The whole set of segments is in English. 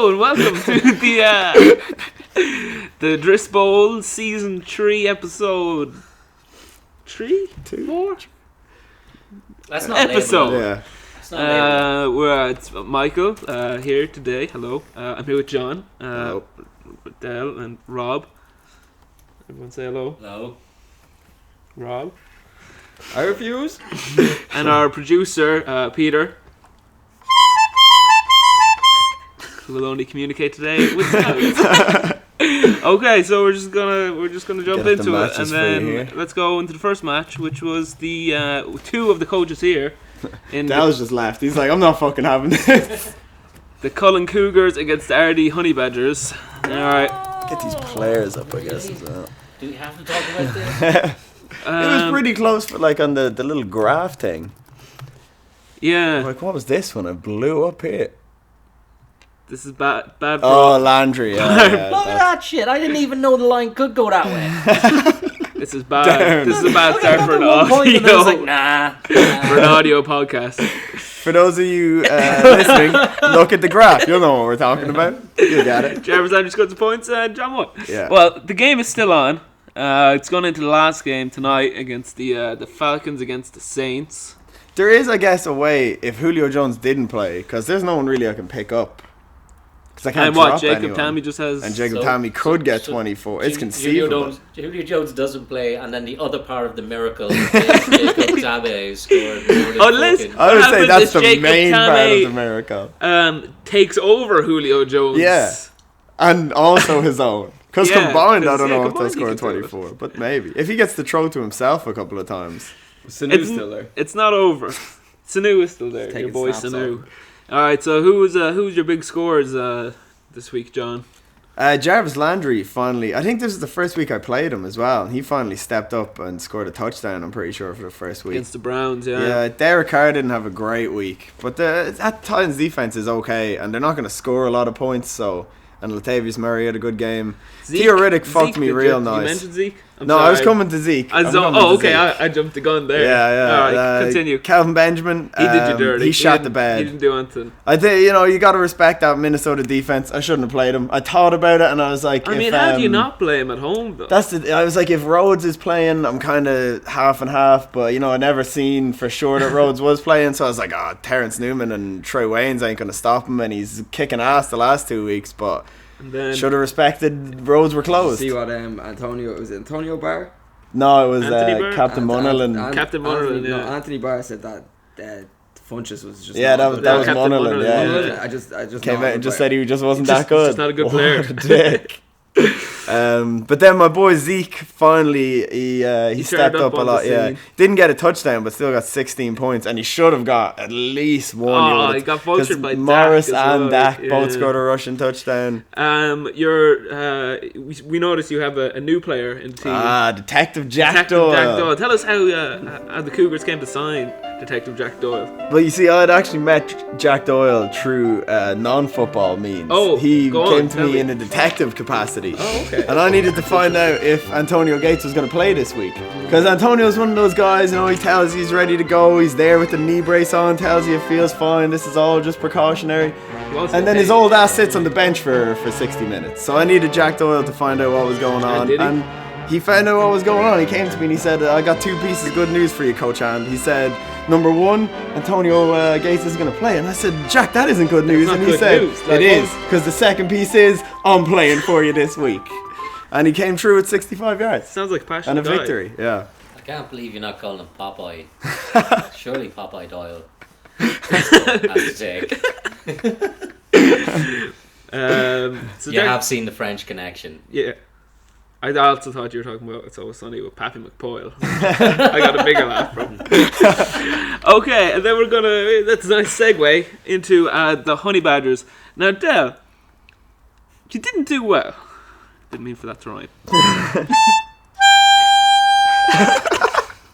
Hello and welcome to the Dris Bowl Season 3 episode 3? 2? 4? That's not episode. Labeled. It's not It's Michael here today. Hello. I'm here with John, Hello. Dell, and Rob. Everyone say hello. Hello. Rob. I refuse. And our producer, Peter, who will only communicate today with sounds. Okay, so we're just gonna jump Get the into it, matches and for you then here. let's go into the first match, which was the two of the coaches here in Dallas just laughed. He's like, I'm not fucking having this. the Cullen Cougars against the RD Honey Badgers. All right, Get these players up, I guess, as well. Do we have to talk about this? It was pretty close for, like, on the little graph thing. Yeah, Like, what was this one? It blew up here. this is bad. For Oh, Landry. Yeah, yeah, Look at that shit. I didn't even know the line could go that way. This is bad. Damn. This is a bad start for an At one point, and I was like, audio nah. for an audio podcast. For those of you listening, look at the graph. You'll know what we're talking about. You'll get it. Jarvis Andrews got the points, and John won. Yeah. Well, the game is still on. It's going into the last game tonight against the Falcons against the Saints. There is, I guess, a way if Julio Jones didn't play, because there's no one really I can pick up. Because I can't And what, drop Jacob anyone. Tammy just has... And Jacob So- Tammy could get so 24. It's Julio conceivable. Jones doesn't play, and then the other part of the miracle is Jacob Tabe scored more than Oh, listen. fucking- I would What say happens that's is the Jacob main part Tammy, of the miracle. takes over Julio Jones. Yeah. And also his own. Because Yeah, combined, I 'cause, don't yeah, know if combined they'll he score can do it. 24. But maybe. If he gets the throw to himself a couple of times. Sanu's still there. It's not over. Sanu is still there. Taking Your boy snaps Sanu. off. All right, so who's your big scorers this week, John? Jarvis Landry finally, I think this is the first week I played him as well. He finally stepped up and scored a touchdown, I'm pretty sure, for the first week. Against the Browns, yeah. Yeah, Derek Carr didn't have a great week. But that Titans defense is okay, and they're not going to score a lot of points, so... And Latavius Murray had a good game. Theo Riddick fucked me real Did you nice. mention Zeke? I'm No, sorry. I was coming to Zeke. I'm coming to okay, Zeke. I jumped the gun there. Yeah. All right, continue. Calvin Benjamin. He did you dirty. He shot the He bed. didn't do anything. I think you got to respect that Minnesota defense. I shouldn't have played him. I thought about it and I was like, I mean, how do you not play him at home, though? I was like, if Rhodes is playing, I'm kind of half and half. But I never seen for sure that Rhodes was playing, so I was like, Terrence Newman and Trey Waynes ain't gonna stop him, and he's kicking ass the last 2 weeks. But And then should have respected. Roads were closed. See what Antonio Barr? No, it was Anthony Barr? Captain Munnerlin. Captain Munnerlin, Anthony, yeah. No, Anthony Barr said that Funchess was just Yeah, not that good. was Captain Munnerlin. Munnerlin, Yeah, yeah. I just came not out a and good just player. said he just wasn't Just- that good. just not a good What player. a dick. But then my boy Zeke finally he stepped turned up up a on lot. the Yeah, scene. didn't get a touchdown, but still got 16 points, and he should have got at least one. Oh, he got vultured by Dak Morris as and well, Dak yeah. both scored a rushing touchdown. We noticed you have a new player in the team. Detective Jack Detective Doyle. Jack Doyle. Tell us how the Cougars came to sign Detective Jack Doyle. Well, you see, I'd actually met Jack Doyle through non-football means. Oh, he go came on, to tell me me. in a detective capacity. Oh, okay. And I needed to find out if Antonio Gates was going to play this week. Because Antonio's one of those guys, he tells you he's ready to go. He's there with the knee brace on, tells you it feels fine. This is all just precautionary. Well, And then his old ass sits on the bench for 60 minutes. So I needed Jack Doyle to find out what was going on. did he? And he found out what was going on. He came to me and he said, I got 2 pieces of good news for you, Coach And. He said, number 1, Antonio Gates is going to play. And I said, Jack, that isn't good news. not And he good said, news. it Like, is. Because the second piece is, I'm playing for you this week. And he came through with 65 yards. Sounds like a And passionate a guy. victory, yeah. I can't believe you're not calling him Popeye. Surely Popeye Doyle. That's a take. So You Jack- have seen the French Connection. Yeah. I also thought you were talking about It's Always Sunny with Pappy McPoyle. I got a bigger laugh from. Okay, and then that's a nice segue into the Honey Badgers. Now, Del, you didn't do well. Didn't mean for that to rhyme.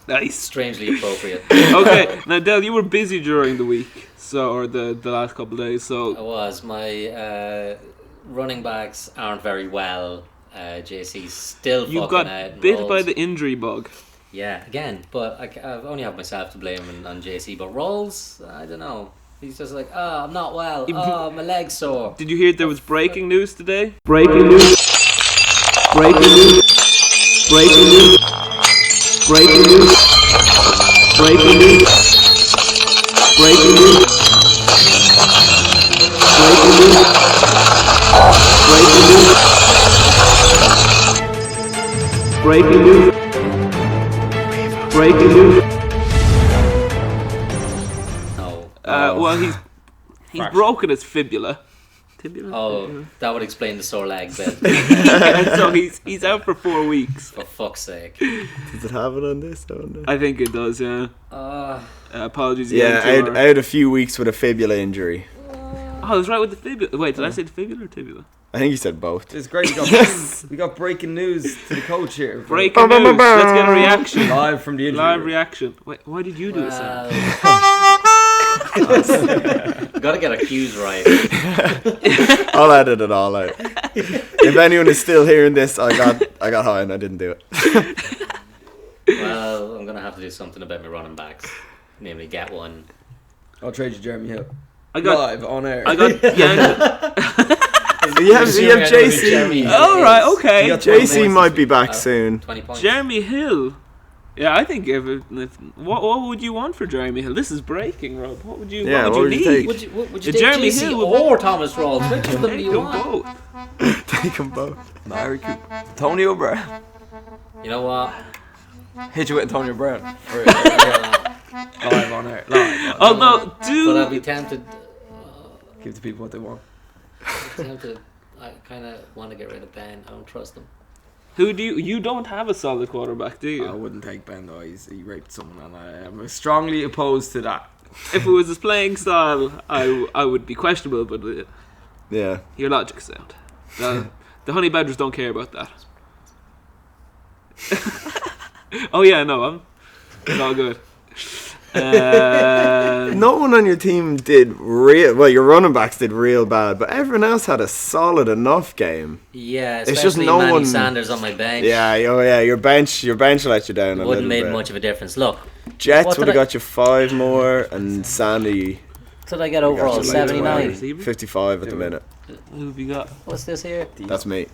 Nice. Strangely appropriate. Okay, now Del, you were busy during the week, or the last couple of days, I so was. My running backs aren't very well. JC's still you fucking got out. bit Rolls. by the injury bug. Yeah, again, but I only have myself to blame on JC. But Rolls, I don't know. He's just like, oh, I'm not well. Oh, my leg's sore. Did you hear there was breaking news today? Breaking news. Breaking news. Breaking news. Breaking news. Breaking news. Breaking news. Breaking news. Breaking news. Breaking news. No. Well, he's broken his fibula. Tibula? Oh, that would explain the sore leg bit. So he's out for 4 weeks. For fuck's sake. Does it have it on this? I wonder. I think it does, yeah. Apologies Yeah, again. out a few weeks with a fibula injury. Oh, I was right with the fibula. Wait, did I say the fibula or tibula? I think you said both. It's great. We got breaking news to the coach here. Breaking news. Let's get a reaction. Live from the injury. Live reaction. Wait, why did you do it, Sam? Gotta get our cues right. I'll edit it all out. If anyone is still hearing this, I got high and I didn't do it. Well, I'm gonna have to do something about my running backs. Namely, get one. I'll trade you Jeremy Hill. I got Live on air. I got You have JC. Oh right, okay. JC might be back soon. 20 points. Jeremy Hill. Yeah, I think if what would you want for Jeremy Hill? This is breaking, Rob. What would you what need? would you take? Would you The take Jeremy JC Hill or Thomas Rawls? Which of them do Take you them want? both. Take them both. Larry Cooper. Tony Brown. You know what? Hit you with Antonio Brown. Yeah, Live on air. Live. Although, but I'd be do tempted. Give the people what they want. I kind of want to get rid of Ben. I don't trust him. who do you don't have a solid quarterback, do you? I wouldn't take Ben though. He raped someone, and I am strongly opposed to that. If it was his playing style, I would be questionable, but Yeah. your logic's sound. The Honey Badgers don't care about that. Oh yeah, no, it's all good. No one on your team did real well. Your running backs did real bad, but everyone else had a solid enough game. Yeah, It's especially just no Manny one- Sanders on my bench. Yeah, your bench let you down a Wouldn't little made bit. much of a difference. Look, Jets What would did have I- got you 5 more, and Sandy what did I get overall? got you like 79. Receiver? 55 at the minute. Who have you got? What's this here? That's me.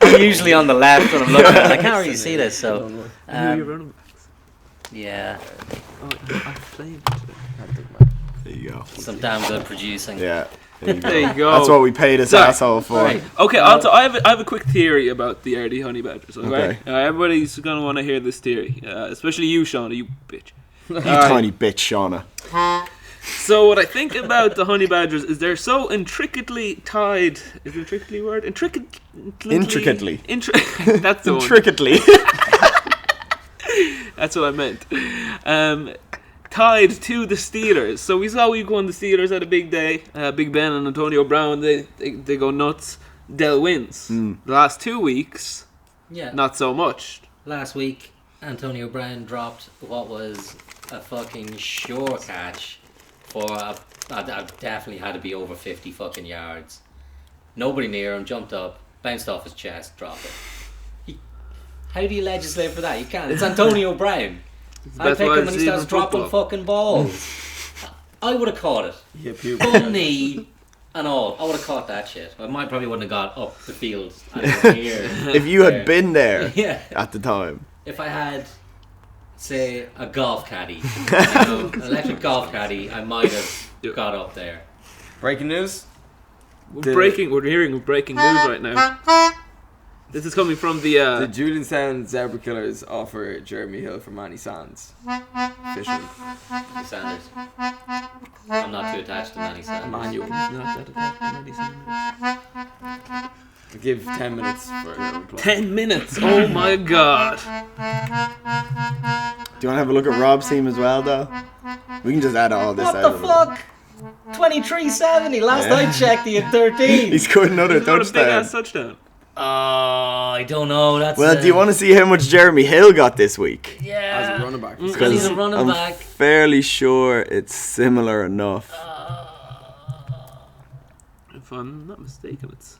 I'm usually on the left when I'm looking at it. I can't really see this, so. Who are you Um, running backs? yeah, Oh, I'm playing. There you go. some damn good producing. Yeah. There you go. There you go. That's what we paid this Sorry. asshole for. Right. Okay, also I have a quick theory about the RD Honey Badgers. Okay, Okay. Everybody's gonna want to hear this theory, especially you, Shauna, you bitch. You tiny bitch, Shauna. So what I think about the Honey Badgers is they're so intricately tied. Is intricately a word? Intricately. That's the one. Intricately. That's what I meant. Tied to the Steelers. So we saw week one the Steelers had a big day. Big Ben and Antonio Brown, they go nuts. Dell wins. The last 2 weeks, Yeah. not so much. Last week, Antonio Brown dropped what was a fucking sure catch for I've definitely had to be over 50 fucking yards. Nobody near him, jumped up, bounced off his chest, dropped it. How do you legislate for that? You can't. It's Antonio Brown. I That's pick why him when it's he starts even dropping football. fucking balls. I would have caught it. Yeah, puke. Full knee and all. I would have caught that shit. I probably wouldn't have got up the field. Anywhere near If you there. had been there Yeah. at the time. If I had, say, a golf caddy, an electric golf caddy, I might have got up there. Breaking news. We're hearing breaking news right now. This is coming from the The Julianstown Zebra Killers offer Jeremy Hill for Manny Sands. Fisherman. Manny Sanders. I'm not too attached to Manny Sanders. Manual. I'll give 10 minutes for a reply. 10 minutes. Oh my god. Do you want to have a look at Rob's team as well, though? We can just add all this What out. the of it. fuck? 23-70. Last Yeah. I checked, he had 13. He's got another He's got a big touchdown. ass touchdown. I don't know. That's Well, do you want to see how much Jeremy Hill got this week? As Yeah. a running back. And he's a running I'm back. fairly sure it's similar enough. If I'm not mistaken, it's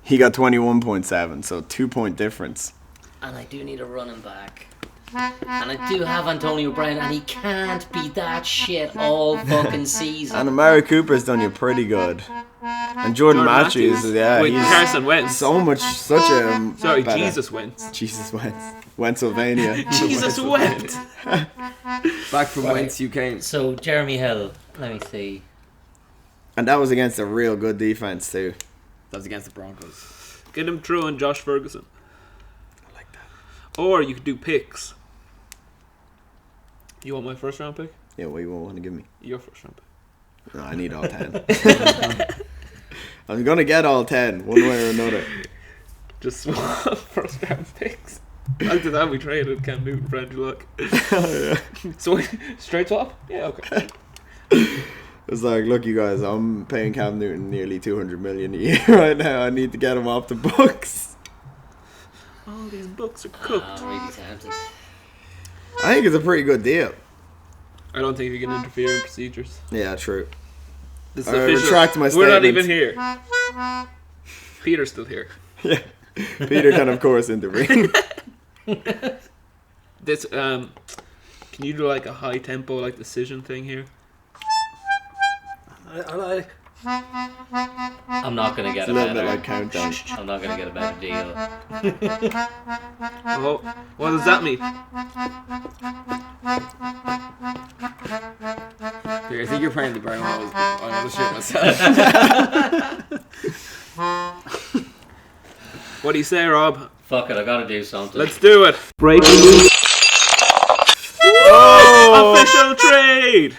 He got 21.7, so 2-point difference. And I do need a running back. And I do have Antonio Brown, and he can't be that shit all fucking season. And Amari Cooper's done you pretty good. And Jordan Matthews, yeah, with he's Carson Wentz. such a Sorry, better- Jesus Wentz. Jesus Wentz, Wentzylvania. Jesus Wentz. Back from whence you came. So, Jeremy Hill, let me see. And that was against a real good defense too. That was against the Broncos. Get him through on Josh Ferguson. I like that. Or you could do picks. You want my first round pick? Yeah, what you want to give me? Your first round pick. No, I need all 10. I'm gonna get all 10 one way or another. Just swap first round picks. After that, we traded Cam Newton for Andrew Luck. So, straight swap? Yeah, okay. It's like, look, you guys, I'm paying Cam Newton nearly $200 million a year right now. I need to get him off the books. All these books are cooked. Really tempted. I think it's a pretty good deal. I don't think you can interfere in procedures. Yeah, true. This is I official. retract my We're not statement. even here. Peter's still here. Yeah, Peter can of course intervene. This can you do like a high tempo like decision thing here? I'm not gonna get It's a a little bit better. like countdown. I'm not gonna get a better deal. Oh, what does that mean? I think you're playing the brown nose, but I know the shit myself. What do you say, Rob? Fuck it, I gotta do something. Let's do it. Breaking news. Oh! Official trade.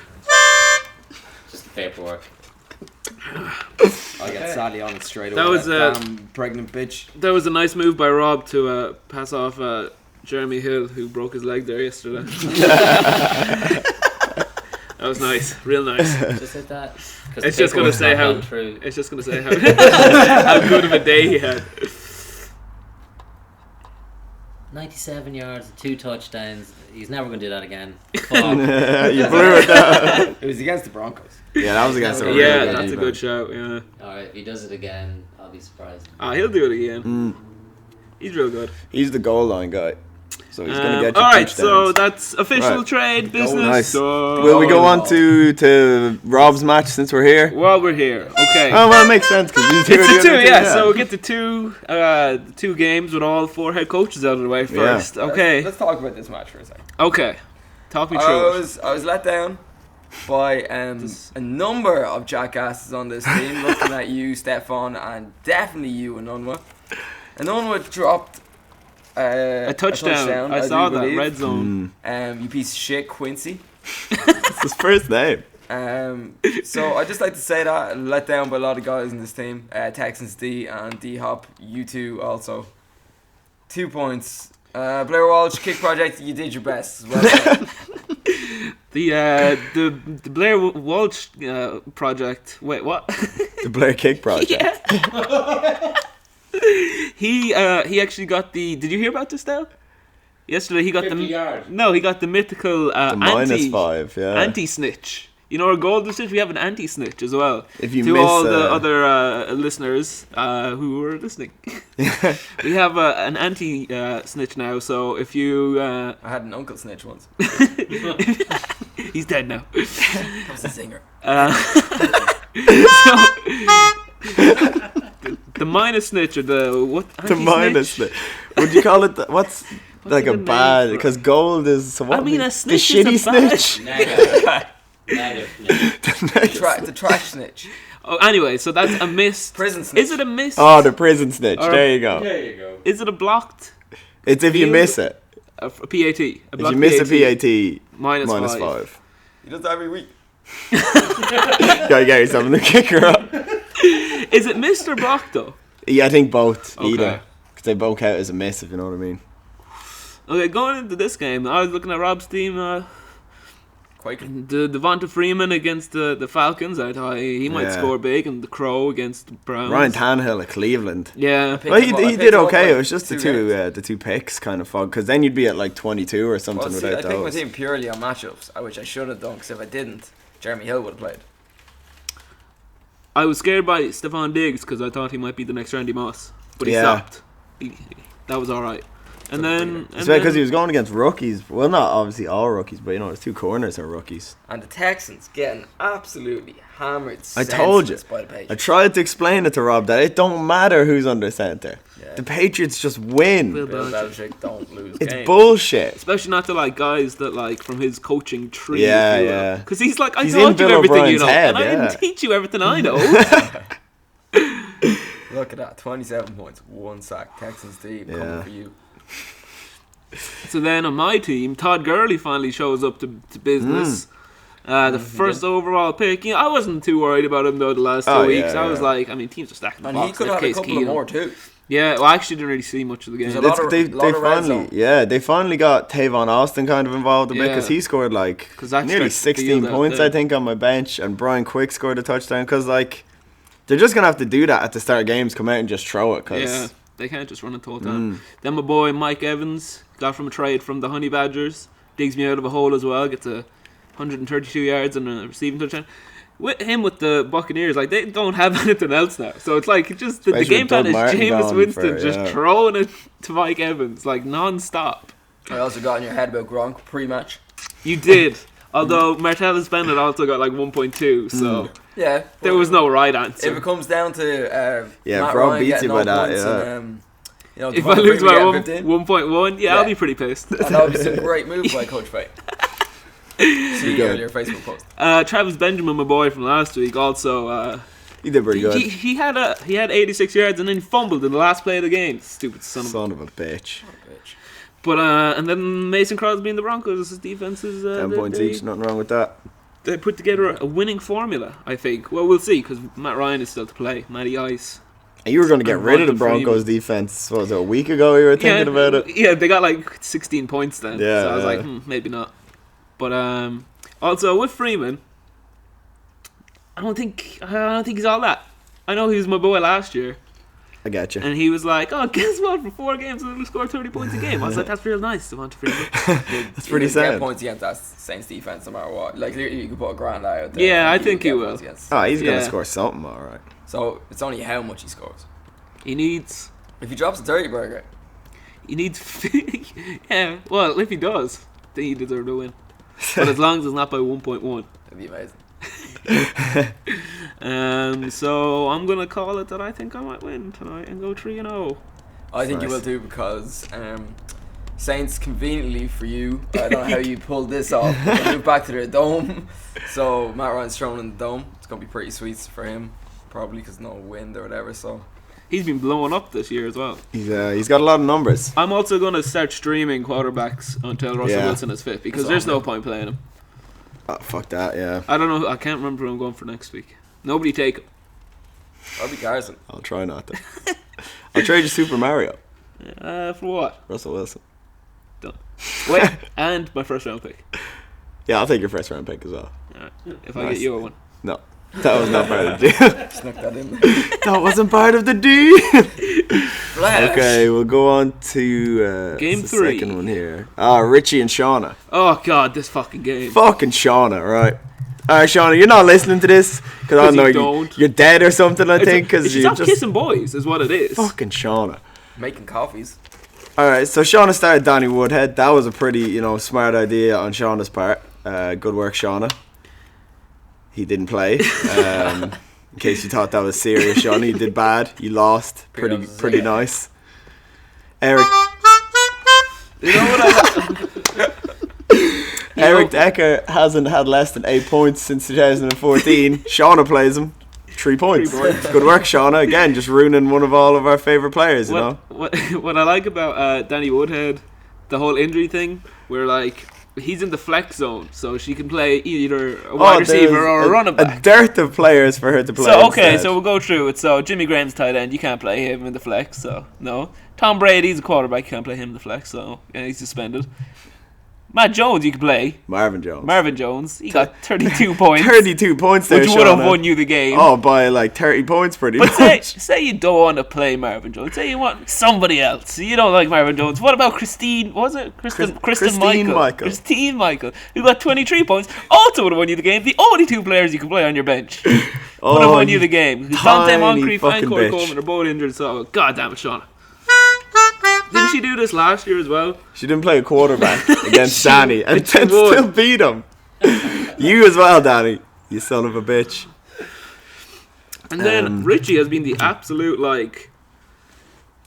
Just the paperwork. I'll get Sally on it straight away. That was, damn pregnant bitch. That was a nice move by Rob to pass off Jeremy Hill, who broke his leg there yesterday. That was nice, real nice. Just like that. 'Cause It's the just gonna paperwork's say not how gone through. it's just gonna say how how good of a day he had. 97 yards, 2 touchdowns. He's never gonna do that again. Fuck. You blew it down. It was against the Broncos. Yeah, that was against a really Yeah, good that's a defense. good shout. Yeah, Alright, if he does it again, I'll be surprised. he'll do it again. Mm. He's real good. He's the goal line guy, so he's gonna get you all right, touchdowns. so that's official Right. trade business. Nice. So Will we go on to Rob's match since we're here? while we're here? Okay. Oh well, it makes sense because It's the two, yeah. So we'll get the two games with all 4 head coaches out of the way first. Okay. Let's talk about this match for a second. Okay. Talk me I through it. was let down by a number of jackasses on this team. Looking at you, Stefan, and definitely you, Anunwa. Anunwa dropped A touchdown. I do saw that. believe. Red zone. You piece of shit, Quincy. It's his first name. So I just like to say that I'm let down by a lot of guys in this team. Texans D and D Hop. You two also. 2 points. Blair Walsh, Kick Project. You did your best. Well done. The Blair Walsh project. Wait, what? The Blair Kick Project. He actually got the. Did you hear about this now? Yesterday he got 50 the. yards. No, he got the mythical The -5, yeah. anti-snitch. You know our golden snitch. We have an anti-snitch as well. If you to miss, all the other listeners who are listening, we have an anti-snitch now. So if you, I had an uncle snitch once. he's dead now. That was a singer. So, the minus snitch or the what? The minus snitch. Would you call it? What's like a a good name bad? for it? Because gold is. So what I mean, the a snitch shitty is a bad- snitch. Negative. Negative. The trash snitch. Oh, anyway, so that's a missed. Prison snitch. Is it a miss? Oh, the prison snitch. Or- There you go. There you go. Is it a blocked? It's if you Field? miss it. A PAT. If you miss a PAT, minus minus 5. 5. He does that every week. Gotta get yourself in the kicker up. Is it missed or blocked though? Yeah, I think both. Okay. Either. Because they both count as a miss, if you know what I mean. Okay, going into this game, I was looking at Rob's team. Quaking. The Devonta Freeman against the Falcons. I thought he might Yeah. score big, and the Crow against the Browns. Ryan Tannehill at Cleveland. Yeah. Picked Well, him up- I he picked did him up okay. like It was just the two picks kind of fog. Because then you'd be at like 22 or something Well, see, I without picked my those. team purely on matchups, which I should have done, because if I didn't, Jeremy Hill would have played. I was scared by Stephon Diggs because I thought he might be the next Randy Moss, but he Yeah. stopped. That was all right. And then It's because he was going against rookies. Well, not obviously all rookies, but there's two corners are rookies. And the Texans getting absolutely hammered. I told you. By the Patriots. I tried to explain it to Rob that it don't matter who's under center. Yeah. The Patriots just win. Bill Bill Belichick. Belichick don't lose It's games. bullshit. Especially not to like guys that like from his coaching tree. Yeah. Because he's like, I He's taught in you Bill everything you O'Brien's know, head, and I yeah. didn't teach you everything I know. Look at that, 27 points, 1 sack. Texans team coming for you. So then on my team, Todd Gurley finally shows up to business. The first overall pick. You know, I wasn't too worried about him though the last 2 weeks. I was like, I mean, teams are stacking the And box. he could They have had a Case couple of Keenum. more too. Yeah, well, I actually didn't really see much of the game. There's a lot of- They lot of red finally, zone. they finally got Tavon Austin kind of involved a bit because Yeah. he scored like 'Cause that nearly stretched the 16 field out points, there. I think, on my bench, and Brian Quick scored a touchdown because like they're just gonna have to do that at the start of games, come out and just throw it. Cause Yeah, they can't just run it the whole time. Then my boy Mike Evans got from a trade from the Honey Badgers. Digs me out of a hole as well. Gets a 132 yards and a receiving touchdown. With him with the Buccaneers, like they don't have anything else now. So it's like just the Especially game with plan Doug is Martin Jameis gone Winston for- just yeah. throwing it to Mike Evans like non-stop. I also got in your head about Gronk pre-match. You did. Although Martellus Bennett also got like 1.2, so Yeah. there was no right answer. If it comes down to Yeah, Matt if Rob Ryan beats getting you by no that, points yeah. and, you know, If I Devonta lose Freeman by getting 15, 1.1, yeah, I'll Yeah. be pretty pissed. and that would be some great move by Coach Fay. See you earlier Facebook post. Travis Benjamin, my boy from last week, also he did pretty good. he had 86 yards and then fumbled in the last play of the game. Stupid son of a. Son of a bitch. But and then Mason Crosby and the Broncos' defense is 10 points each, nothing wrong with that. They put together a winning formula, I think. Well, we'll see because Matt Ryan is still to play. Matty Ice. And you were going to get And rid of the Martin Broncos defense. What was it, a week ago you were thinking about it? Yeah, they got like 16 points then. Yeah, so I was yeah. like, maybe not. But also with Freeman, I don't think he's all that. I know he was my boy last year, I get you. and he was like, "Oh, guess what? For 4 games, I'm gonna score 30 points a game." I was like, "That's real nice, Devonta Freeman." That's pretty Get sad. points against that Saints defense no matter what. Like you could put a grand out there. Yeah, and I think he get will. points against. Oh, he's going Yeah. to score something, all right. So it's only how much he scores. He needs, If he drops a 30 burger, yeah. Well, if he does, then he deserves to win. But as long as it's not by 1.1. that'd be amazing. So I'm gonna call it that I think I might win tonight and go 3-0. I think you Nice. will too because Saints conveniently for you. I don't know how you pulled this off. They moved back to their dome, so Matt Ryan's thrown in the dome. It's gonna be pretty sweet for him, probably because no wind or whatever. So He's been blowing up this year as well. He's got a lot of numbers. I'm also gonna start streaming quarterbacks until Russell Yeah. Wilson is fit because That's there's no awesome. point playing him. Oh, fuck that, yeah. I don't know. I can't remember who I'm going for next week. Nobody take him. I'll be Carson. I'll try not to. I'll trade you Super Mario. For what? Russell Wilson. Wait, and my first round pick. Yeah, I'll take your first round pick as well. Alright, if I Nice. get you a one. No, that was not part of the deal. Snuck that in. That wasn't part of the deal. Flash. Okay, we'll go on to Game what's the 3. second one here. Richie and Shauna. Oh god, this fucking game. Fucking Shauna, right? Alright, Shauna, you're not listening to this because I 'Cause don't know you don't. you're dead or something. I think because it's you stop just kissing boys is what it is. fucking Shauna. Making coffees. Alright, so Shauna started Danny Woodhead. That was a pretty, smart idea on Shauna's part. Good work, Shauna. He didn't play. In case you thought that was serious, Shauna, you did bad. You lost. Pretty nice. Eric You know what I Eric Decker hasn't had less than 8 points since 2014. Shauna plays him. 3 points. 3 points. Good work, Shauna. Again, just ruining one of all of our favourite players, you know? what I like about Danny Woodhead, the whole injury thing, where like he's in the flex zone, so she can play either a wide receiver there's or a running A back. dearth of players for her to play. So okay, instead. so we'll go through it. So Jimmy Graham's tight end, you can't play him in the flex, so no. Tom Brady's a quarterback, you can't play him in the flex, so yeah, he's suspended. Matt Jones, you can play. Marvin Jones. Marvin Jones, he got 32 points, 32 points there, which would have Shauna. won you the game. Oh, by like 30 points pretty But much. say you don't want to play Marvin Jones. Say you want somebody else. You don't like Marvin Jones. What about Christine? What was it Kristen Christine Michael? Michael. Christine Michael, who got 23 points, also would have won you the game. The only 2 players you can play on your bench would have won you the game. Dante tiny Moncrief and fucking Corey bitch. Coleman are both injured. So, god damn it, Sean. Didn't she do this last year as well? She didn't play a quarterback against She- Danny and but she then won. still beat him. You as well, Danny. You son of a bitch. And then Richie has been the absolute, like...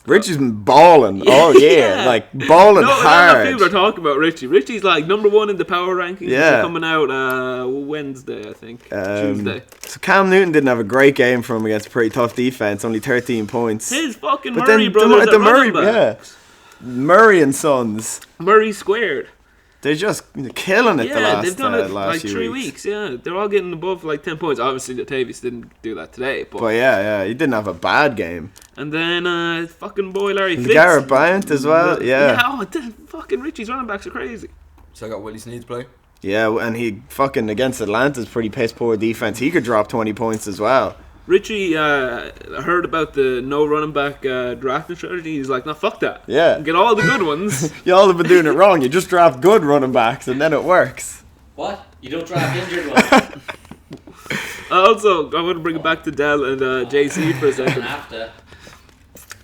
Richie's been balling all year. Yeah. Like, balling No, hard. people are talking about Richie. Richie's like number 1 in the power rankings. Yeah. They're coming out Wednesday, I think. Tuesday. So Cam Newton didn't have a great game for him against a pretty tough defense. Only 13 points. His fucking But Murray then brothers the at Murray, running back. Murray and Sons. Murray squared. They're just killing it the Yeah, last, they've done it last like few 3 weeks. Yeah, they're all getting above like 10 points. Obviously, Latavius didn't do that today, but But he didn't have a bad game. and then fucking boy Larry Fitz. Garrett Bryant as well. Yeah. Oh, fucking Richie's running backs are crazy. So I got Willie Sneed to play. Yeah, and he fucking against Atlanta's pretty piss poor defense. He could drop 20 points as well. Richie heard about the no running back drafting strategy. He's like, no, fuck that. Yeah. Get all the good ones. Y'all have been doing it wrong. You just draft good running backs and then it works. What? You don't draft injured ones. Also, I want to bring it back to Dell and JC for a second. After.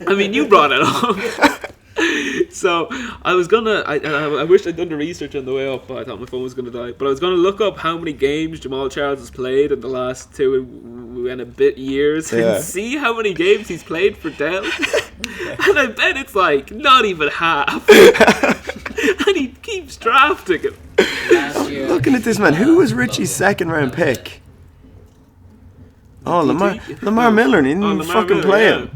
I mean, you brought it up. So I was gonna. I wish I'd done the research on the way up, but I thought my phone was gonna die. But I was gonna look up how many games Jamal Charles has played in the last 2 and a bit years, Yeah. and see how many games he's played for Dell. And I bet it's like not even half. And he keeps drafting him. Last year, Looking at this man, who was Richie's second round pick? Oh, Lamar Miller, and he didn't even Lamar fucking Miller, play yeah. him.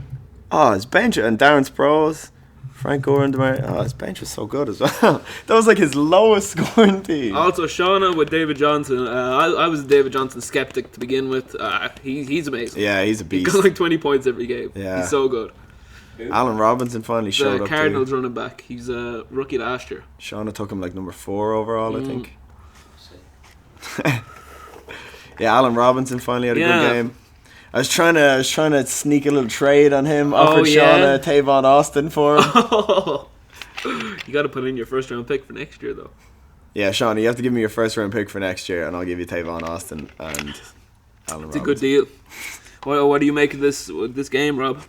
Oh, his bench, and Darren Sproles, Frank Gore, and DeMar. Oh, his bench was so good as well. That was like his lowest scoring team. Also, Shauna with David Johnson. I was a David Johnson skeptic to begin with. He's amazing. Yeah, he's a He beast. got like 20 points every game. Yeah. He's so good. Allen Robinson finally showed The up Cardinals too. running back. He's a rookie last year. Shauna took him like number 4 overall, I think. Yeah, Allen Robinson finally had a Yeah. good game. I was trying to sneak a little trade on him. Offered yeah? Shauna Tavon Austin for him. You got to put in your first round pick for next year, though. Yeah, Shauna, you have to give me your first round pick for next year, and I'll give you Tavon Austin and Allen It's Robinson. a good deal. What do you make of this game, Rob?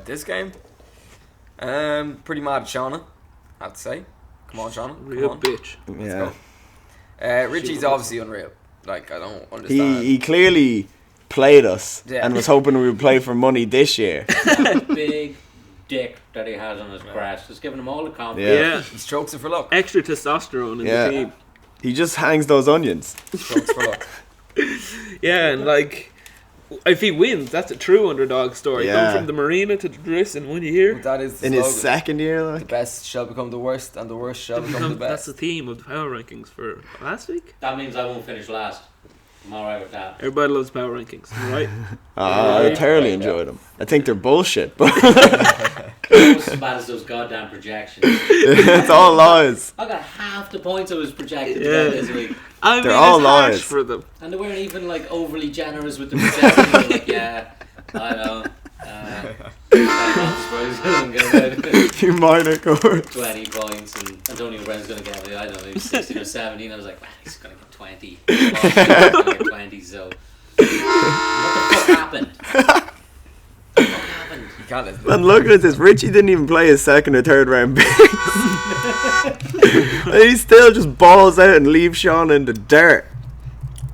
This game, pretty mad at Shauna, I have to say. Come on, Shauna. Real Come on. bitch. Yeah, Richie's obviously unreal. Like, I don't understand. he clearly played us Yeah. and was hoping we would play for money this year. big dick that he has on his crest. Just giving him all the confidence. Yeah. Yeah. He strokes it for luck. Extra testosterone in Yeah. the team. He just hangs those onions. Strokes for luck. Yeah, and like, if he wins, that's a true underdog story. Yeah. Come from the marina to the Driss in 1 year. That is the In his slogan. second year, The like. best shall become the worst, and the worst shall become the That's best. the theme of the power rankings for last week. That means I won't finish last. I'm alright with that. Everybody loves power rankings, right? I thoroughly enjoyed them. I think they're bullshit, but Almost as bad as those goddamn projections. it's all lies. I got half the points I was projected to Yeah. get this week. I They're mean, all it's harsh lies. for them. And they weren't even like overly generous with the projections. They were like, yeah, I know. I'm gonna You minor chords. 20 points, and Antonio Brown's gonna get, I don't know, 16 or 17. I was like, man, he's gonna get 20. He's gonna get 20, so. What the fuck happened? What happened? You can't let Man, looking at this, Richie didn't even play his second or third round picks. And he still just balls out and leaves Sean in the dirt.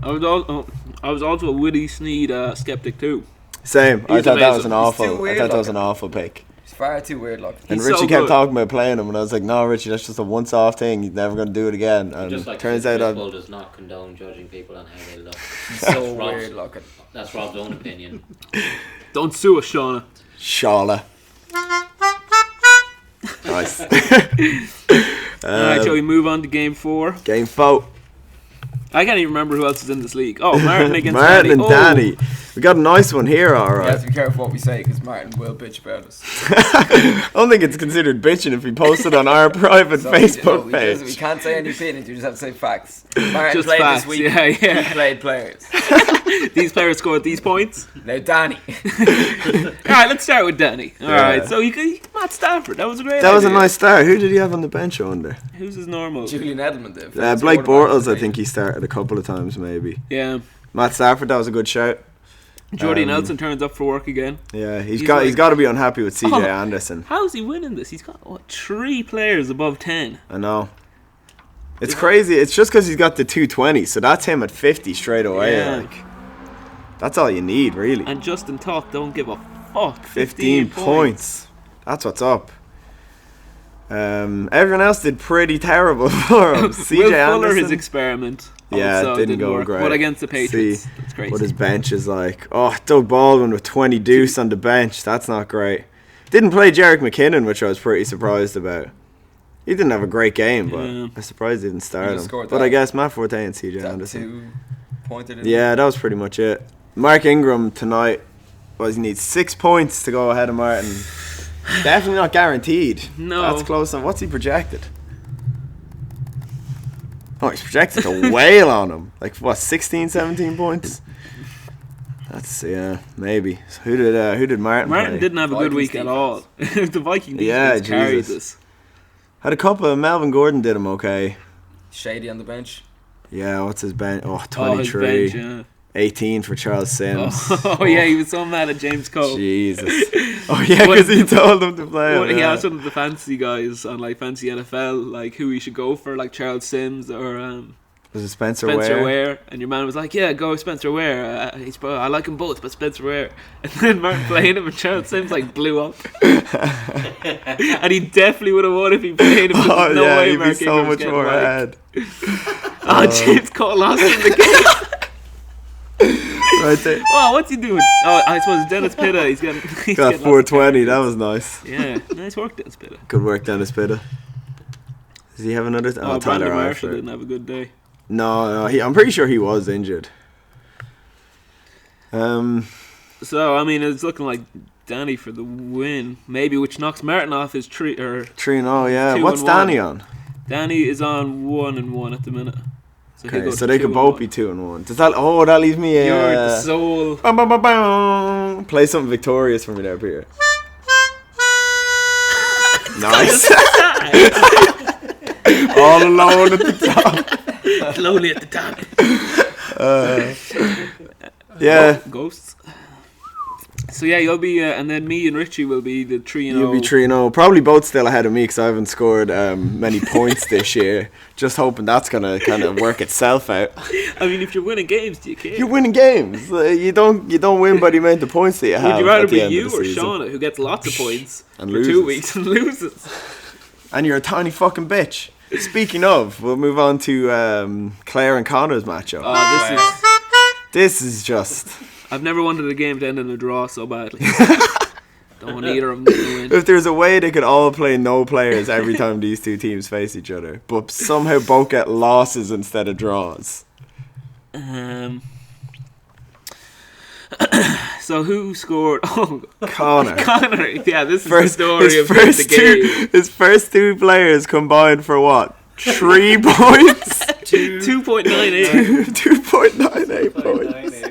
I was also a Willie Sneed skeptic too. Same. I He's thought that was amazing. an He's too awful. I weird thought that was an looking. awful pick. It's far too weird looking. And He's Richie so kept good. talking about playing him, and I was like, "No, Richie, that's just a once-off thing. He's never going to do it again." And Just like turns Chris out, Paul does not condone judging people on how they look. He's so Rob's- weird looking. That's Rob's own opinion. Don't sue us, Shauna. Shala. Nice. Alright, shall we move on to game 4? Game 4. I can't even remember who else is in this league. Oh, Martin against Martin Danny. and Oh, Danny. We got a nice one here, You have alright. to be careful what we say, because Martin will bitch about us. I don't think it's considered bitching if we post it on our private So Facebook we page. can't say any opinions, you just have to say facts. Martin Just played facts, this week. yeah, yeah. He played players. These players scored these points. Now, Danny. Alright, let's start with Danny. Alright, so Matt Stafford. That was a great That was a idea. nice start. Who did he have on the bench under? Who's his normal? Julian Edelman did. Blake Bortles, I think he started a couple of times maybe. Yeah. Matt Stafford, that was a good shout. Jordy Nelson turns up for work again. Yeah, he's got to be unhappy with CJ Anderson. How's he winning this? He's got 3 players above 10. I know. It's crazy. It's just because he's got the 220, so that's him at 50 straight away. Yeah. Like, that's all you need, really. And Justin Tuck don't give a fuck. 15 points. That's what's up. Everyone else did pretty terrible for him. CJ Will Fuller, Anderson, his experiment. Yeah, also didn't go work. great. But against the Patriots, See that's crazy. what his bench is like. Oh, Doug Baldwin with 20 deuce on the bench. That's not great. Didn't play Jerick McKinnon, which I was pretty surprised about. He didn't have a great game, but I'm surprised he didn't start him. But I guess Matt Forte and CJ Anderson. 2-pointer. Yeah, that was pretty much it. Mark Ingram tonight he needs 6 points to go ahead of Martin. Definitely not guaranteed. No. That's close. What's he projected? Oh, he's projected to wail on him. Like, what, 16, 17 points? That's, yeah, maybe. So who did Martin Martin play? didn't have a good Vikings week at all. The Viking defense Yeah, carried Jesus. this. Had a couple of Melvin Gordon did him okay. Shady on the bench. Yeah, what's his bench? Oh, Oh, 23. his bench, yeah. 18 for Charles Sims. Oh, yeah, he was so mad at James Cole. Jesus. Oh, yeah, because he told him to play him. He Yeah. asked one of the fantasy guys on like fantasy NFL like who he should go for, like Charles Sims or Was it Spencer Spencer Ware? Ware, and your man was like, "Yeah, go Spencer Ware. I like them both, but Spencer Ware." And then Martin playing him, and Charles Sims like blew up, and he definitely would have won if he played him. Oh, No yeah, way he'd be Mark so Ingram's much getting more whacked. ahead. James Cole lost in the game. Right there. Oh, what's he doing? Oh, I suppose Dennis Pitta. He's Got getting lots of 420. carries. That was nice. Yeah, nice work, Dennis Pitta. Good work, Dennis Pitta. Does he have another? Oh, Tyler Brandon Marshall Eifert. didn't have a good day. No, I'm pretty sure he was injured. So I mean, it's looking like Danny for the win, maybe, which knocks Martin off his 3-0, yeah. 2-1. What's Danny on? Danny is on 1-1 at the minute. So, he'll Okay, go so to they could both 2-1. be 2-1. Does that? Oh, that leaves me. You're the soul. Play something victorious for me there, Peter. Nice. All alone at the top. Lonely at the top. Yeah. Ghosts. So yeah, you'll be, and then me and Richie will be the 3-0. You'll be 3-0. Probably both still ahead of me because I haven't scored many points this year. Just hoping that's gonna kind of work itself out. I mean, if you're winning games, do you care? You're winning games. You don't win by the amount of points that you have. Would you rather at the be end you of the or season. Shauna, who gets lots of points And for loses. 2 weeks and loses? And you're a tiny fucking bitch. Speaking of, we'll move on to Claire and Connor's matchup. Oh, This is just. I've never wanted a game to end in a draw so badly. Don't want either of them to win. If there's a way they could all play no players every time these two teams face each other, but somehow both get losses instead of draws. So who scored? Oh, Connor. Connor. Yeah, this is the story his of first the game. his first two players combined for what? 3 points? 2.98. 2.98 points.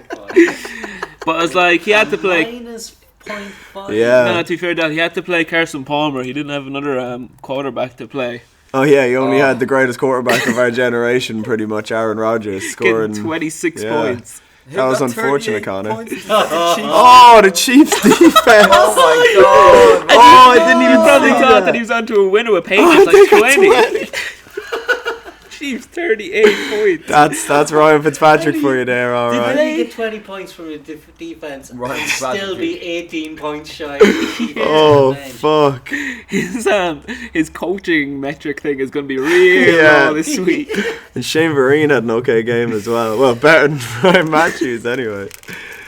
But I was like, he had to play. Minus 0.5. Yeah. No, to be fair, Dad, he had to play Carson Palmer. He didn't have another quarterback to play. Oh yeah, he only had the greatest quarterback of our generation, pretty much, Aaron Rodgers, scoring. Getting 26 yeah. points. That was got unfortunate, 38 Connor. points. Oh, the Chiefs defense! Oh my god! Oh, I didn't You even probably see thought that that. he was onto a winner with Oh, Patriots, they like got 20. Chiefs, 38 points. That's Ryan Fitzpatrick for you there, all Did right. they get 20 points for a defense and Right, still be Fitzpatrick. 18 points shy of the defense Oh on the bench? fuck! His coaching metric thing is going to be real Yeah. low this week. And Shane Vereen had an okay game as well. Well, better than Ryan Matthews anyway.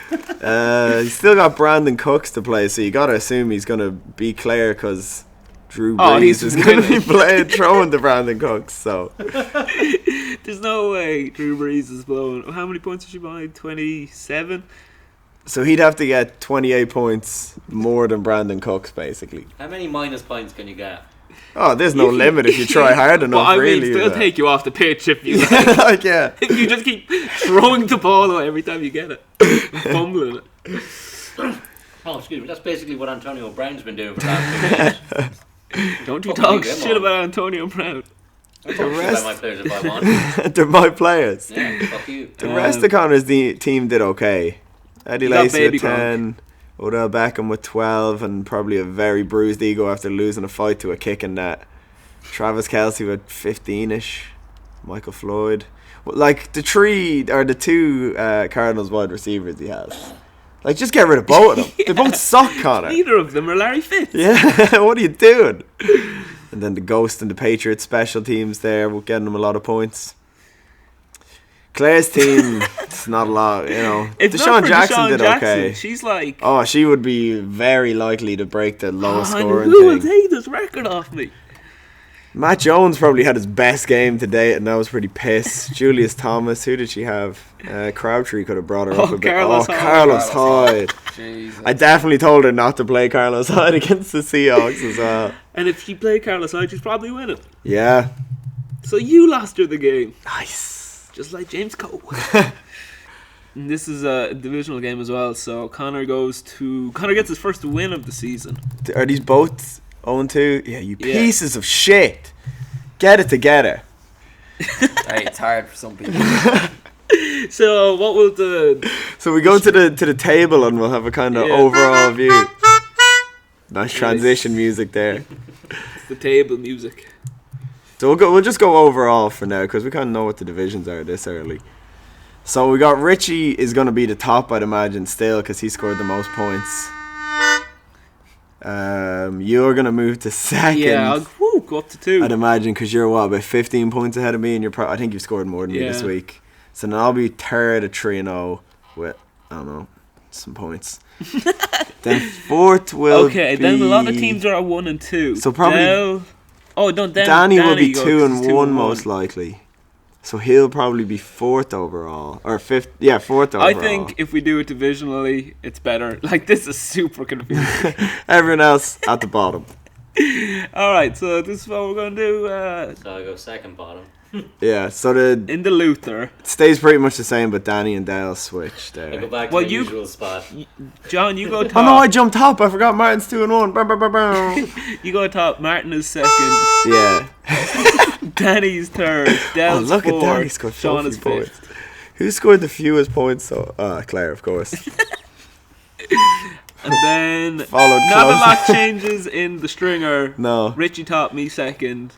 He's still got Brandon Cooks to play, so you gotta assume he's gonna be Claire because Drew Brees he's is gonna be winning. throwing to Brandon Cooks. So There's no way Drew Brees is blowing. How many points is she by? 27? he'd have to get 28 points more than Brandon Cooks, basically. How many minus points can you get? Oh, there's no limit if you try hard enough. But I really, mean, still take you off the pitch if you like yeah. if you just keep throwing the ball away every time you get it, fumbling it. Oh, excuse me. That's basically what Antonio Brown's been doing for the last 2 years. Don't you Fucking talk leave him shit on. about Antonio Brown. I talk shit rest- about my players if I want. They're my players. Yeah, fuck you. The rest of Connor's team did okay. Eddie You got Lacy Baby with 10. Odell Beckham with 12, and probably a very bruised ego after losing a fight to a kick in net. Travis Kelce with 15-ish. Michael Floyd. Well, like, the two Cardinals wide receivers he has. Like, just get rid of both of them. They both suck, Connor. Neither of them are Larry Fitz. Yeah, what are you doing? And then the Ghost and the Patriots special teams there, we're getting them a lot of points. Claire's team, it's not a lot, you know. It's Deshaun not for Jackson Deshaun did Jackson. okay. She's like, Oh, she would be very likely to break the lowest scoring who will thing. take this record off me? Matt Jones probably had his best game to date, and that was pretty piss. Julius Thomas, who did she have? Crabtree could have brought her up a bit. Carlos Hyde. Carlos Hyde. Jesus. I definitely told her not to play Carlos Hyde against the Seahawks as well. And if she played Carlos Hyde, she's probably winning. Yeah. So you lost her the game. Nice. Just like James Cole. And this is a divisional game as well, so Connor gets his first win of the season. Are these both 0-2? Yeah, you Yeah. pieces of shit. Get it together. Hey, it's hard for some people. So what will the So we go to the table and we'll have a kind of Yeah. overall view. Nice transition music there. table music? So we'll just go overall for now because we kind of know what the divisions are this early. So we got Richie is going to be the top, I'd imagine, still because he scored the most points. You're going to move to second. Yeah, I'll go up to 2. I'd imagine because you're about 15 points ahead of me, and I think you've scored more than me this Yeah. week. So then I'll be third at 3-0 with, I don't know, some points. Then fourth will Okay, be... then a lot of teams are at 1 and 2. So probably then Danny will be goes 2 and 2 1 most likely. So he'll probably be fourth overall. Or fifth, yeah, fourth overall. I think if we do it divisionally, it's better. Like, this is super confusing. Everyone else at the bottom. Alright, so this is what we're going to do. So I go second bottom. Yeah, so the In the Luther, stays pretty much the same, but Danny and Dale switch I go there. back to Well, my you- usual spot. John, you go top. Oh no, I jumped top. I forgot Martin's 2 and 1. Bow, bow, bow, bow. You go top. Martin is second. Yeah. Danny's third. Oh, Dell's look at fourth. Danny scored Sean so is few points. fifth. Who scored the fewest points? So, Claire, of course. And then Followed not a close. lot changes in the stringer. No. Richie top, me second.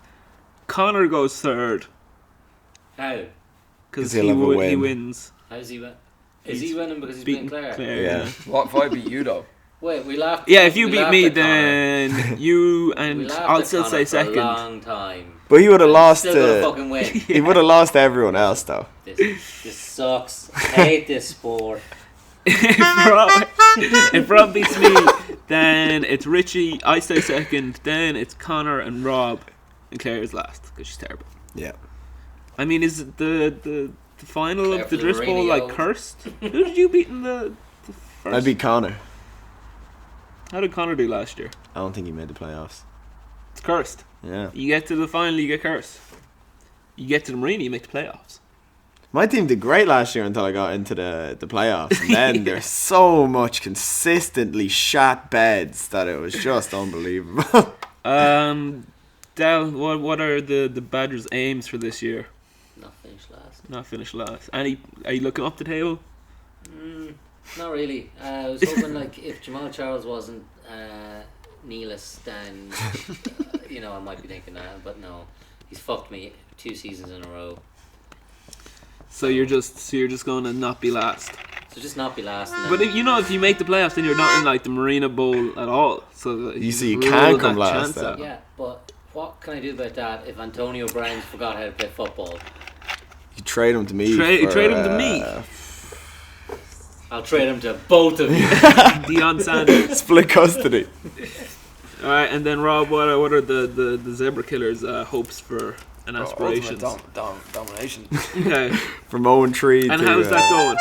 Connor goes third How? because 'Cause he'll have a he win. wins. How's he win? Is he winning because he's Beating beating Claire? Claire. Yeah. What if I beat you though? Wait, we laughed. Yeah, if you we beat laughed me, at Connor. then you We and laughed I'll at still Connor say for a second. long time. But he would have And lost Still gonna to. fucking win. He would have lost to everyone else, though. This sucks. I hate this sport. If Rob beats me, then it's Richie. I stay second. Then it's Connor and Rob, and Claire is last because she's terrible. Yeah. I mean, is it the final Claire of the for the Drisc Bowl really like old. cursed? Who did you beat in the first? I'd be Connor. How did Connor do last year? I don't think he made the playoffs. It's cursed. Yeah. You get to the final, you get cursed. You get to the marina, you make the playoffs. My team did great last year until I got into the playoffs. And then there's so much consistently shat beds that it was just unbelievable. Del, what are the Badgers' aims for this year? Not finished last. Not finish last. Are you looking up the table? Not really. I was hoping like if Jamal Charles wasn't Neelis, then I might be thinking that. But no, he's fucked me 2 seasons in a row. So you're just going to not be last. So just not be last. And But then- if you make the playoffs, then you're not in like the Marina Bowl at all. So You just see, you rule can come that last, chance though. out. yeah, but what can I do about that if Antonio Brown forgot how to play football? You trade him to me. Trade for, him to me. I'll trade him to both of you. Deion Sanders. Split custody. All right, and then Rob, what are the Zebra Killers' hopes for and aspirations? Ultimate domination. Okay, From 0-3 and to, how's that going?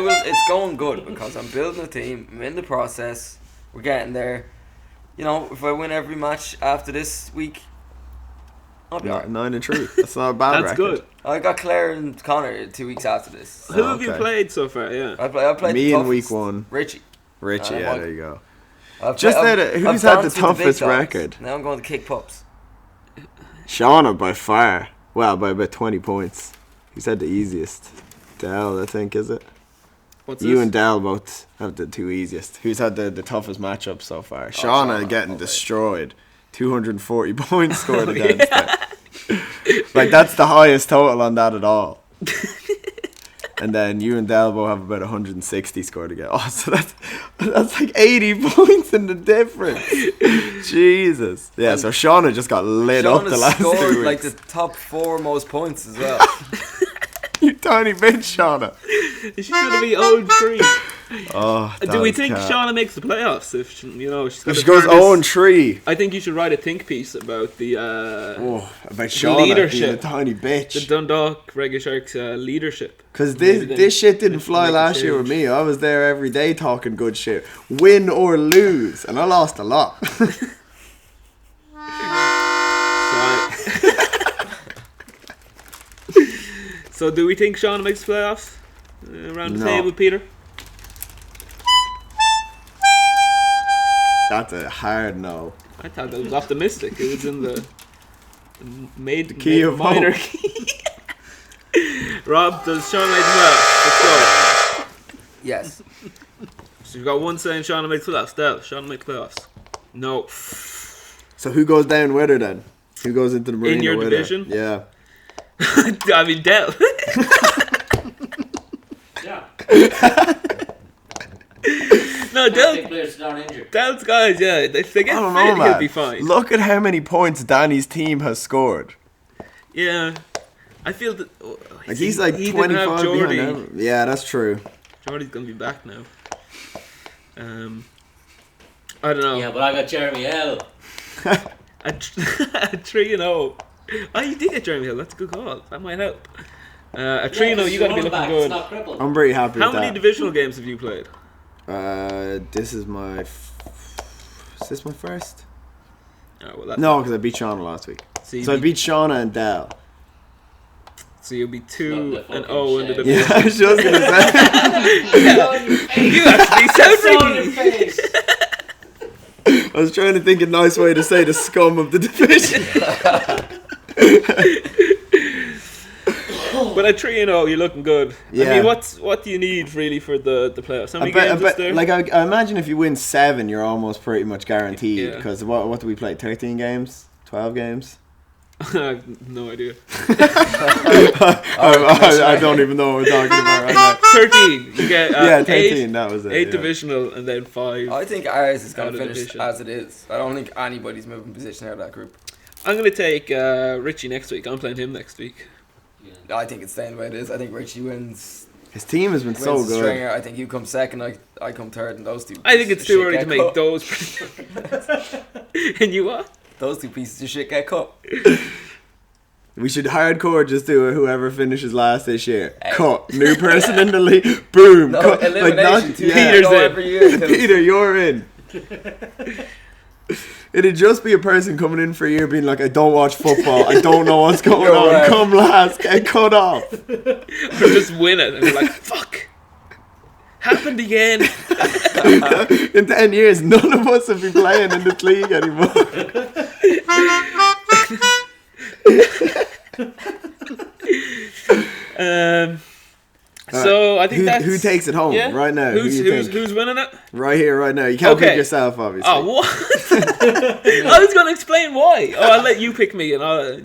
Well, it's going good because I'm building a team. I'm in the process. We're getting there. If I win every match after this week, I'll be alright. 9-3. That's not a bad That's record. good. I got Claire and Connor 2 weeks after this. Who have you okay. played so far? Yeah. I played Me the in week toughest. 1. Richie. Richie, yeah, Mike. there you go. I've Just played- there, I've who's had the danced with big toughest dogs. record? Now I'm going to kick pups. Shauna by far. Well, by about 20 points. Who's had the easiest? Dell, I think, is it? What's You this? and Dell both have the two easiest. Who's had the toughest matchup so far? Shauna getting destroyed. 240 points scored against her. Like, that's the highest total on that at all. And then you and Delbo have about 160 scored again. Oh, so that's like 80 points in the difference. Jesus. Yeah, so Shauna just got lit up the last 2 scored weeks. like the top 4 most points as well. You tiny bitch, Shauna. She's gonna be 0-3. Oh, Do we that's think cat. Shauna makes the playoffs? If she's If gonna she goes turn this- 0-3. I think you should write a think piece about the About Shauna being a leadership. tiny the bitch. Dundalk Regular Sharks leadership. Because Maybe this shit didn't they fly make a last year with change. me. I was there every day talking good shit. Win or lose. And I lost a lot. So do we think Shauna makes the playoffs? Around the No. table, Peter? That's a hard no. I thought that was optimistic. It was in the key of minor hope. key. Rob, does Shauna make the playoffs? Let's go. Yes. So you've got one saying Shauna makes the playoffs. Del, Shauna makes the playoffs. No. So who goes down with her then? Who goes into the marina your with division? her? Yeah. I mean, Del. Yeah. No, Del. Big players that aren't injured. Del's guys, yeah. If they I get don't fit, know, man. he'll be fine. Look at how many points Danny's team has scored. Yeah. I feel that. Like he's like he 25 didn't have Jordy. behind everyone. Yeah, that's true. Jordy's gonna be back now. I don't know. Yeah, but I got Jeremy Hill. A 3-0. Oh, you did get Jeremy Hill. That's a good call. That might help. A 3-0, you gotta be looking It's good. not crippled. I'm pretty happy How with many that. divisional games have you played? This is my... Is this my first? Oh, well, that's No, because I beat Shauna last week. So, So I beat Shauna and Dell. so you'll be Not 2-0 the fucking in the shame. division. Yeah, I was just going to say. You actually sound really. face. I was trying to think a nice way to say the scum of the division. But at 3-0, you're looking good. I Yeah. mean, what do you need really for the playoffs? How many games is there? Like I imagine if you win 7, you're almost pretty much guaranteed. Yeah. Because what do we play? 13 games? 12 games? I have no idea. I don't even know what we're talking about right now. 13. You get Yeah, 13. 8 That was it. 8 yeah. divisional and then 5. I think ours is Out going of to finish division. as it is. I don't think anybody's moving position out of that group. I'm going to take Richie next week. I'm playing him next week. I think it's staying the way it is. I think Richie wins. His team has been so wins the good. stringer. I think you come second. I come third, and those two. I think it's pieces too of early shit to get make cut. those. And you what? Those 2 pieces of shit get cut. We should hardcore just do it. Whoever finishes last this year, Hey. cut. New person in the league, boom. No, cut. elimination. Two yeah. Peter's go in. every year. till- Peter, you're in. It'd just be a person coming in for a year being like, I don't watch football, I don't know what's going You're on, right. come last, get cut off. Or just win it and be like, fuck. Happened again. In 10 years, none of us will be playing in this league anymore. So I think that's Who takes it home yeah? right now? Who's who do you who's, think? who's winning it? Right here, right now. You can't Okay. pick yourself, obviously. Oh, what? I was gonna explain why. Oh, I'll let you pick me. And I'll...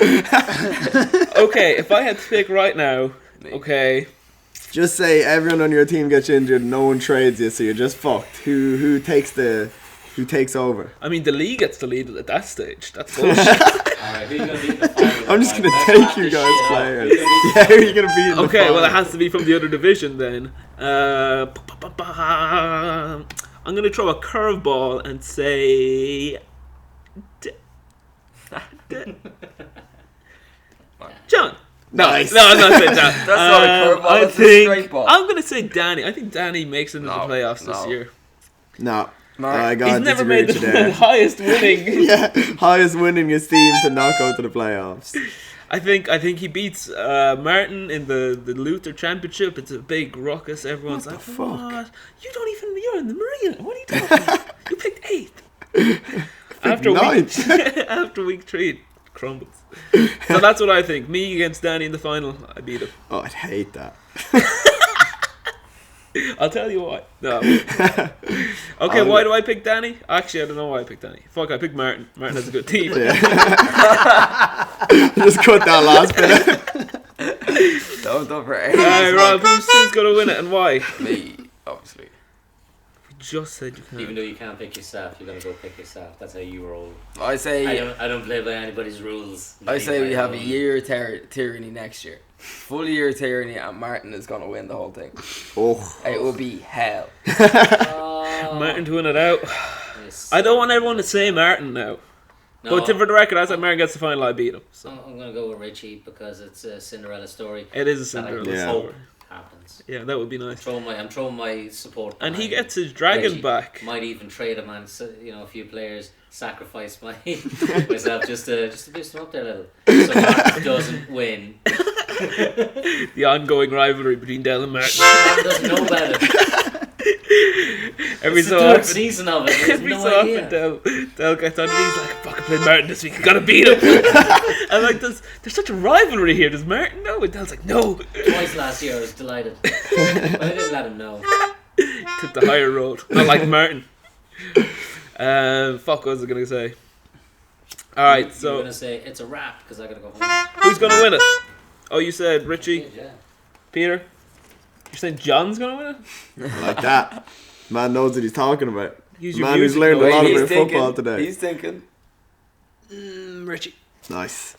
Okay, if I had to pick right now, okay. Just say everyone on your team gets injured, no one trades you, so you're just fucked. Who takes over? I mean, the league gets to lead it at that stage. That's bullshit. Alright, who you gonna beat in the final? I'm just gonna Let's take wrap you this guys shit up. players. Who you gonna beat? Yeah, who are you gonna beat in the Okay, well, it final? has to be from the other division then. I'm gonna throw a curveball and say, John. No, Nice. no, I'm not saying John. That's not a curveball. I That's a straight think ball. I'm gonna say Danny. I think Danny makes it into the No, playoffs this no. year. No. Mark, I He's gotta never disagree made with you the there. highest winning. Yeah, highest winningest team to not go to the playoffs. I think he beats Martin in the Luther Championship. It's a big ruckus. Everyone's What like, the fuck? "What? You're in the marina. What are you talking about? You picked 8th." After ninth. after week 3, it crumbles. So that's what I think. Me against Danny in the final. I beat him. Oh, I'd hate that. I'll tell you why. No. Okay, why do I pick Danny? Actually, I don't know why I picked Danny. Fuck, I picked Martin. Martin has a good team. Yeah. Just cut that last bit. Don't for Alright, Rob, who's going to win it and why? Me, obviously. We just said you can't. Even though you can't pick yourself, you're gonna go pick yourself. That's how you roll. I say I don't play by anybody's rules. I say we have a year tyranny next year. Full year tyranny, and Martin is gonna win the whole thing. Oh. It will be hell. Martin to win it out. Yes. I don't want everyone to say Martin now. No, But for the record, I said Martin gets the final, I beat him. So. I'm gonna go with Richie because it's a Cinderella story. It is a that I Cinderella Yeah. story. happens. Yeah, that would be nice. I'm throwing my support. And he behind gets his dragon Reggie. back. Might even trade him and a few players sacrifice myself just to boost him up there a little. So Martin doesn't win. The ongoing rivalry between Dell and Martin. Martin doesn't know about it. Every It's so the third often, season of it. He has every no so idea. often, Dell gets on and he's like, "Fuck, I played Martin this week. I gotta beat him." And like, there's such a rivalry here. Does Martin know? And Dell's like, "No." Twice last year I was delighted. But I didn't let him know. Took the higher road, not like Martin. Fuck, what was I gonna say? All right, You're so gonna say it's a wrap because I gotta go home. who's gonna win it? Oh, you said Richie, Yeah. Peter. You're saying John's gonna win it? Like that. Man knows what he's talking about. Use your Man who's music learned a notes. lot He's about thinking. football today. He's thinking. Richie. Nice.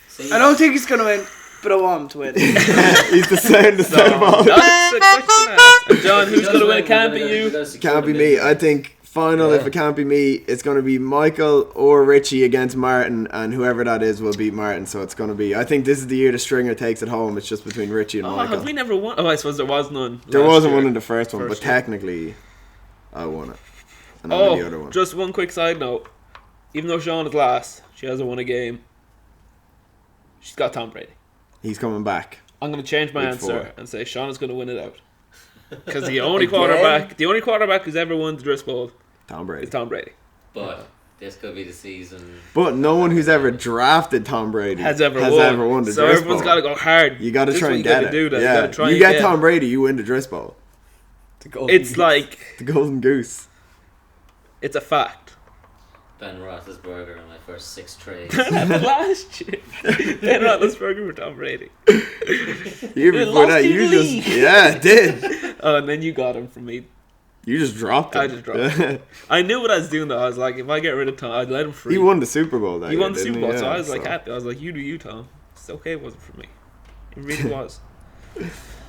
See, I don't think he's gonna win, but I want him to win. He's the soundest So, out of all. that's the question asked. And John, if who's he gonna does win? It can't we're be gonna- you. we're gonna secure Can't be the me. million. I think final, Yeah. if it can't be me, it's going to be Michael or Richie against Martin, and whoever that is will beat Martin. So it's going to be. I think this is the year the stringer takes it home. It's just between Richie and Oh, Michael. have we never won? Oh, I suppose there was none. There last wasn't year. one in the first one, First but year. technically, I won it. And I'm in the other Oh, one. just one quick side note. Even though Sean is last, she hasn't won a game. She's got Tom Brady. He's coming back. I'm going to change my Week answer 4. and say Sean is going to win it out. Because the only Again? quarterback who's ever won the Driscoll Tom Brady. is Tom Brady. But this could be the season. But no one who's ever drafted Tom Brady Has ever won. the So Driscoll. everyone's got to go hard. You got to This try one and you gotta get it. do that. Yeah. You got to try You and get get Tom Brady, you win the Driscoll. It's like, The golden goose. it's a fact. Ben Roethlisberger in my first 6 trades. Last year, Ben Roethlisberger for Tom Brady. Year It before lost that, you you the just league. yeah, it did. Oh, and then you got him from me. You just dropped him. I just dropped him. I knew what I was doing though. I was like, if I get rid of Tom, I'd let him free. He won the Super Bowl that He year, won the didn't Super Bowl, he? so Yeah, I was like happy. I was like, you do you, Tom. It's okay. It wasn't for me. It really was.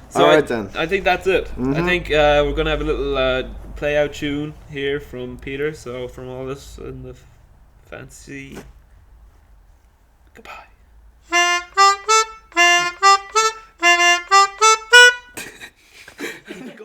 So Alright then. I think that's it. I Mhm. think we're gonna have a little play out tune here from Peter. So from all this in the fancy. Goodbye.